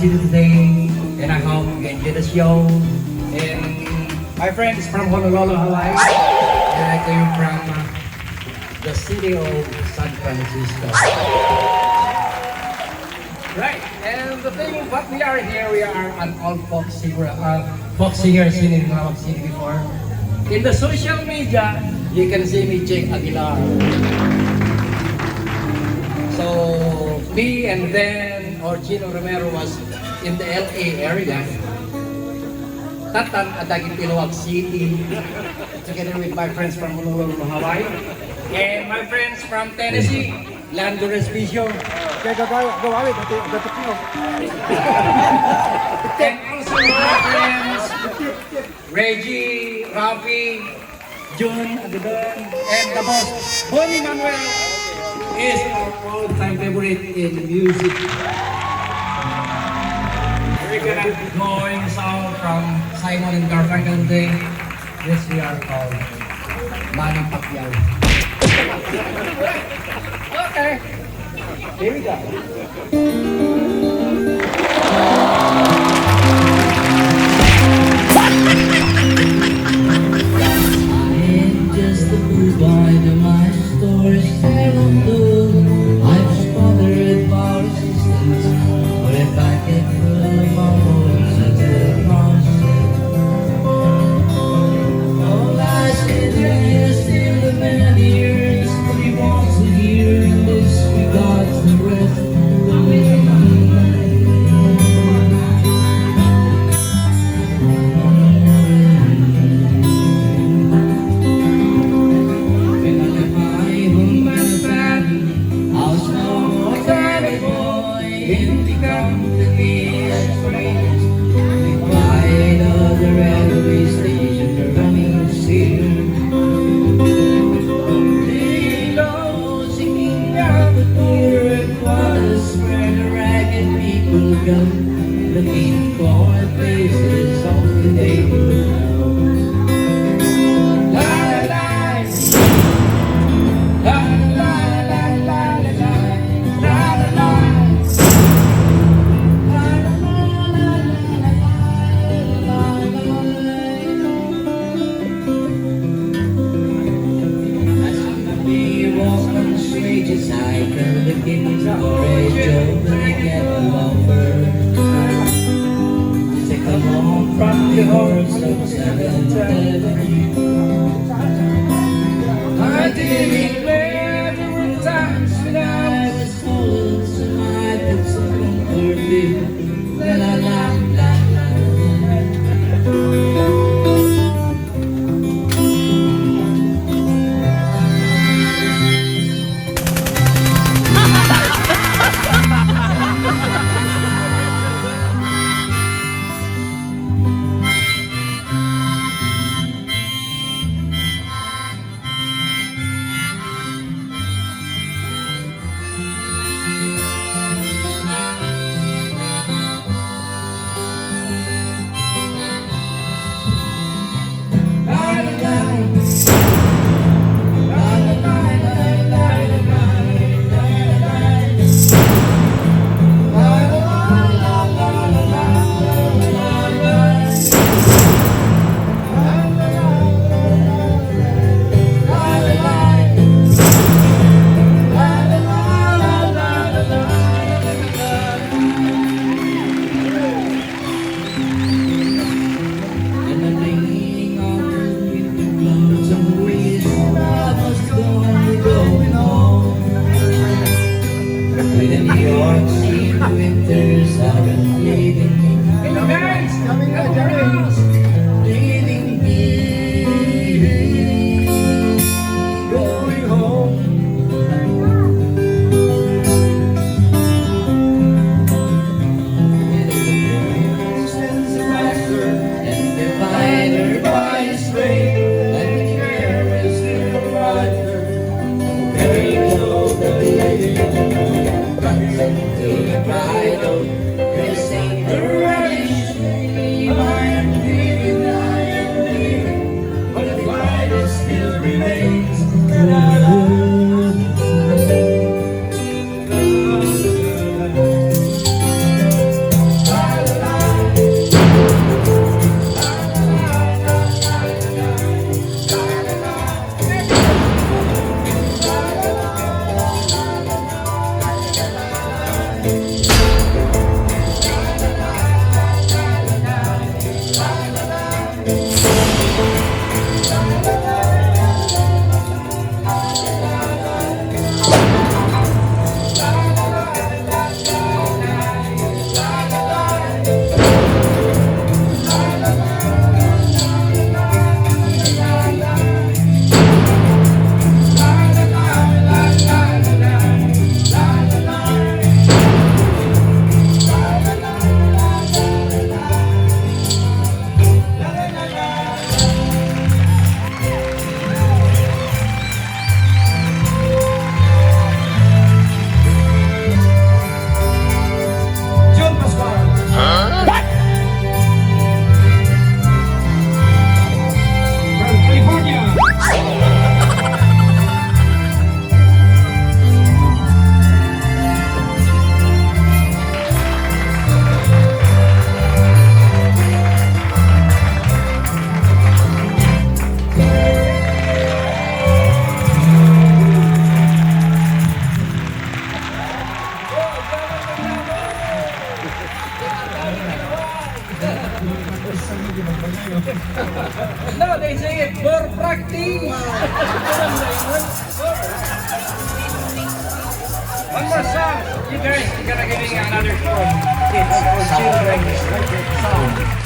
City today, and I hope you enjoy the show. And my friends from Honolulu, Hawaii, and I came from the city of San Francisco. Right, and the thing, what we are here, we are an old folk singer singing in Mawag City before. In the social media, you can see me, Jake Aguilar. So, me and then, or Chino Romero was in the LA area. Tatan at Mawag City, together with my friends from Honolulu, Hawaii. And my friends from Tennessee, Lando Respicio. And also my friends, Reggie, Rafi, June, Agadon, and the boss, Bonnie Manuel, is our all-time favorite in music. We're gonna be going song from Simon and Garfunkel today. This we are called Manny Pacquiao. Okay, here we go. Just a fool boy, to my stories tell on the I've squandered for assistance, but if I get full of my words, it's a process. All I said here is still the man hears, but he wants to hear and disregards the rest of the way. Looking for faces on the neighborhood now. La la la, la la la la la la la la walk on the street just like looking for a job and I get the offer. Come on from the horse of 7-Eleven. I didn't wear the times when I was told some I put some comfort in. La la la la la. Winters are leaving me. Hello guys, coming out Leaving me, going home. And divide her by his way, and the air is still brighter. Very low, the lady runs into the bridle. This ain't the race, my No, they say it for practice. One more song. You guys are gonna give me another song. It's for children. Song.